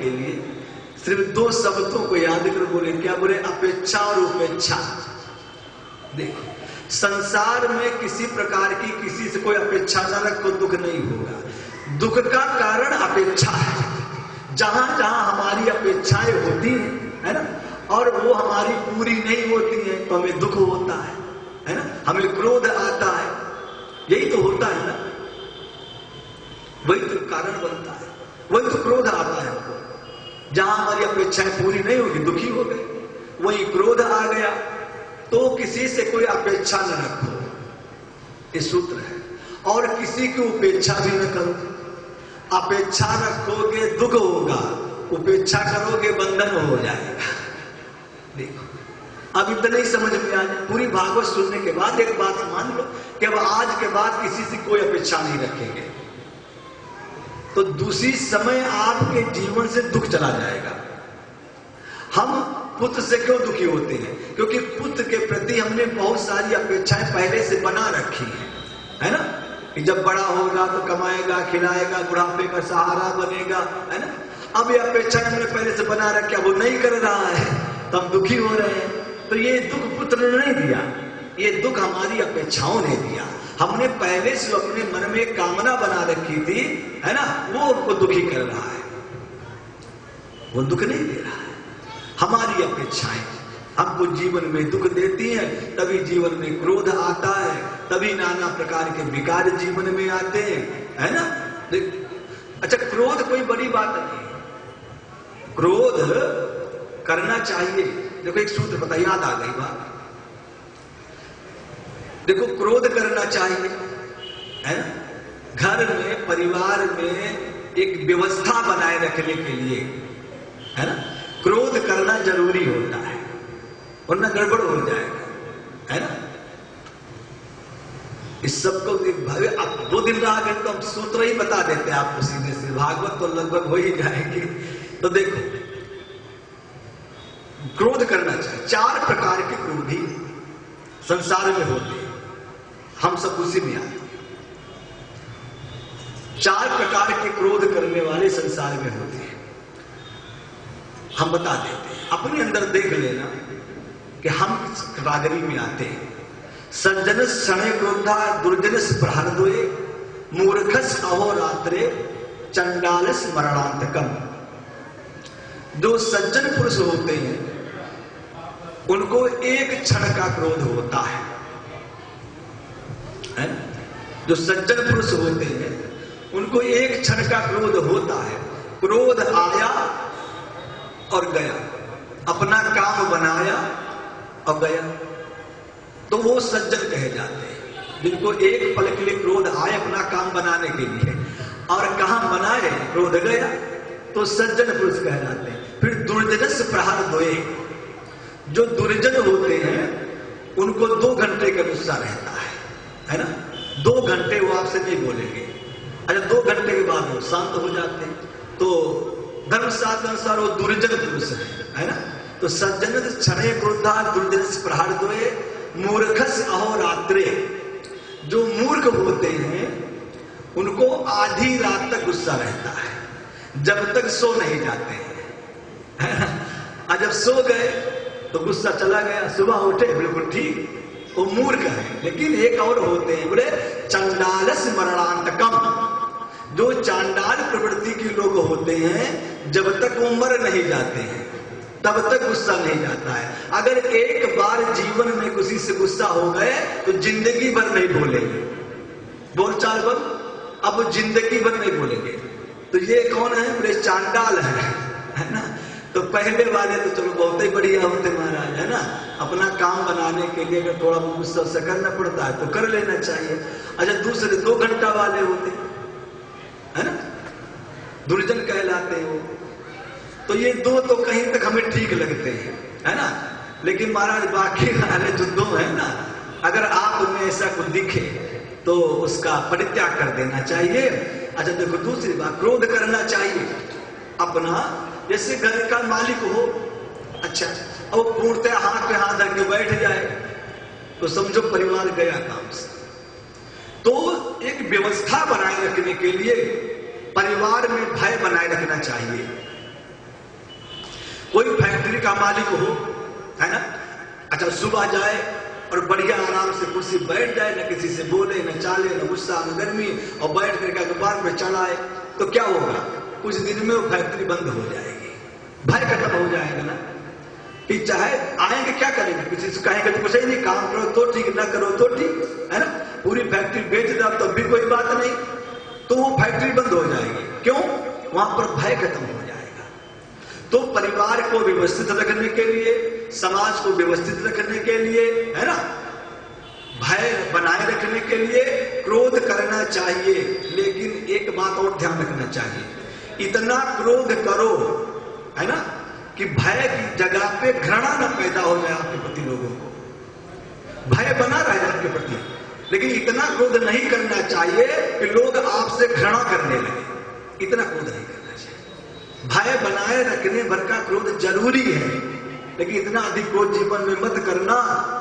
के लिए सिर्फ दो शब्दों को याद कर बोले, क्या बोले? अपेक्षा और उपेक्षा। देखो, संसार में किसी प्रकार की किसी से कोई अपेक्षा न रखो, दुख नहीं होगा। दुख का कारण अपेक्षा है। जहां जहां हमारी अपेक्षाएं होती हैं, है ना, और वो हमारी पूरी नहीं होती हैं, तो हमें दुख होता है ना, हमें क्रोध आता है। यही तो होता है ना, वही तो कारण बनता है, वही तो क्रोध आता है हमको। जहां हमारी अपेक्षाएं पूरी नहीं होगी, दुखी हो गए, वही क्रोध आ गया। तो किसी से कोई अपेक्षा न रखो, ये सूत्र है। और किसी की उपेक्षा भी न करो। अपेक्षा रखोगे दुख होगा, उपेक्षा करोगे बंधन हो जाएगा। देखो, अब इतना ही समझ में आ जाए। पूरी भागवत सुनने के बाद एक बात मान लो कि अब आज के बाद किसी से कोई अपेक्षा नहीं रखेंगे, तो दूसरी समय आपके जीवन से दुख चला जाएगा। हम पुत्र से क्यों दुखी होते हैं? क्योंकि पुत्र के प्रति हमने बहुत सारी अपेक्षाएं पहले से बना रखी है ना, कि जब बड़ा होगा तो कमाएगा, खिलाएगा, बुढ़ापे का सहारा बनेगा, है ना। अब ये अपेक्षाएं हमने पहले से बना रखी, वो नहीं कर रहा है तो हम दुखी हो रहे हैं। तो ये दुख पुत्र ने नहीं दिया, ये दुख हमारी अपेक्षाओं ने दिया। हमने पहले से अपने मन में कामना बना रखी थी, है ना, वो उनको दुखी कर रहा है, वो दुख नहीं दे रहा है। हमारी अपेक्षाएं हमको जीवन में दुख देती हैं, तभी जीवन में क्रोध आता है, तभी नाना प्रकार के विकार जीवन में आते हैं, है ना। अच्छा, क्रोध कोई बड़ी बात नहीं, क्रोध करना चाहिए। देखो एक सूत्र पता याद आ गई बात। देखो, क्रोध करना चाहिए, है ना। घर में, परिवार में एक व्यवस्था बनाए रखने के लिए, है ना, क्रोध करना जरूरी होता है, वरना गड़बड़ हो जाएगा, है ना। इस सबको अब 2 दिन रह गए तो हम सूत्र ही बता देते हैं आपको सीधे से, भागवत तो लगभग हो ही जाएगी। तो देखो, क्रोध करना चाहिए। 4 प्रकार के क्रोधी संसार में होते हैं, हम सब उसी में आते। 4 प्रकार के क्रोध करने वाले संसार में होते हैं, हम बता देते हैं। अपने अंदर देख लेना कि हम किस कैटेगरी में आते हैं। सज्जनस क्षणे क्रोधा दुर्जनस प्रहरद्वये मूर्खस अहोरात्रे चंडालस मरणांतकम। जो सज्जन पुरुष होते हैं उनको एक क्षण का क्रोध होता है? जो सज्जन पुरुष होते हैं उनको एक क्षण का क्रोध होता है। क्रोध आया और गया, अपना काम बनाया और गया, तो वो सज्जन कहे जाते हैं। जिनको एक पल के लिए क्रोध आए अपना काम बनाने के लिए, और कहां बनाए, क्रोध गया, तो सज्जन पुरुष कहे जाते हैं। फिर दुर्जनस प्रहरद्वये, जो दुर्जन होते हैं उनको 2 घंटे का गुस्सा रहता है ना। 2 घंटे वो आपसे नहीं बोलेंगे, अच्छा 2 घंटे के बाद वो शांत हो जाते हैं। तो धर्मशास्त्र अनुसार वो दुर्जन पुरुष है ना। तो सज्जन क्षणे क्रोधा दुर्जनस प्रहरद्वये मूर्खस अहोरात्रे, जो मूर्ख होते हैं उनको आधी रात तक गुस्सा रहता है, जब तक सो नहीं जाते हैं। जब सो गए तो गुस्सा चला गया, सुबह उठे बिल्कुल ठीक, वो मूर्ख है। लेकिन एक और होते हैं, बोले चंडालस मरणांतकम, जो चांडाल प्रवृत्ति के लोग होते हैं जब तक वो मर नहीं जाते हैं तब तक गुस्सा नहीं जाता है। अगर एक बार जीवन में किसी से गुस्सा हो गए तो जिंदगी भर नहीं बोलेंगे, बोलचाल बंद, अब वो जिंदगी भर नहीं बोलेंगे। तो ये कौन है? बोले चांडाल है ना। तो पहले वाले तो चलो बहुत ही बढ़िया होते महाराज, है ना। अपना काम बनाने के लिए अगर थोड़ा गुस्सा से करना पड़ता है तो कर लेना चाहिए। अच्छा, दूसरे 2 घंटा वाले होते है ना, दुर्जन कहलाते हैं वो। तो ये 2 तो कहीं तक हमें ठीक लगते हैं, है ना। लेकिन महाराज बाकी वाले जो 2 है ना, अगर आप में ऐसा कुछ दिखे तो उसका परित्याग कर देना चाहिए। अच्छा देखो, दूसरी बात, क्रोध करना चाहिए अपना। जैसे घर का मालिक हो, अच्छा अब पूर्णतः हाथ पे हाथ रख के बैठ जाए तो समझो परिवार गया काम से। तो एक व्यवस्था बनाए रखने के लिए परिवार में भय बनाए रखना चाहिए, कोई फैक्ट्री का मालिक हो, है ना, अच्छा सुबह जाए और बढ़िया आराम से कुर्सी बैठ जाए, न किसी से बोले, न चाले, न गुस्सा, न गर्मी, और बैठ करके अखबार में चलाए, तो क्या होगा? कुछ दिन में वो फैक्ट्री बंद हो जाएगी, भय खत्म हो जाएगा ना। कि चाहे आएंगे क्या करेंगे, किसी से कहेंगे तो कुछ ही नहीं, काम करो तो ठीक, ना करो तो ठीक, है ना। पूरी फैक्ट्री बेच दो तो भी कोई बात नहीं, तो वो फैक्ट्री बंद हो जाएगी। क्यों? वहां पर भय खत्म हो जाएगा। तो परिवार को व्यवस्थित रखने के लिए, समाज को व्यवस्थित रखने के लिए, है ना, भय बनाए रखने के लिए क्रोध करना चाहिए। लेकिन एक बात और ध्यान रखना चाहिए, इतना क्रोध करो, है ना, कि भय की जगह पे घृणा न पैदा हो जाए आपके प्रति, लोगों को भय बना रहे आपके प्रति, लेकिन इतना क्रोध नहीं करना चाहिए कि लोग आपसे घृणा करने लगे। इतना क्रोध नहीं करना चाहिए। भय बनाए रखने भर का क्रोध जरूरी है, लेकिन इतना अधिक क्रोध जीवन में मत करना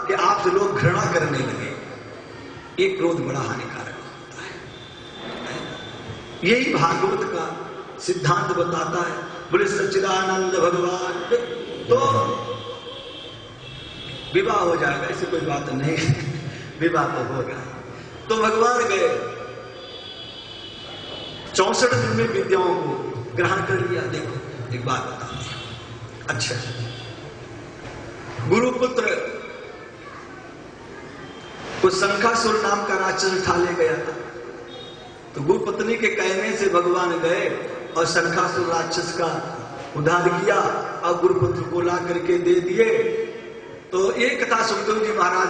कि आपसे लोग घृणा करने लगे। ये क्रोध बड़ा हानिकारक होता है। यही भागवत का सिद्धांत बताता है। बोले सच्चिदानंद भगवान। तो विवाह हो जाएगा, ऐसी कोई बात नहीं, विवाह तो होगा। तो भगवान गए, 64 दिन में विद्याओं को ग्रहण कर लिया। देखो एक बात बता दिया। अच्छा, गुरुपुत्र को शंखासुर नाम का राक्षस उठा ले गया था। तो गुरुपत्नी के कहने से भगवान गए और शंखासुर राक्षस का उद्धार किया और गुरुपुत्र को ला करके दे दिए। तो एक कथा सुखदेव जी महाराज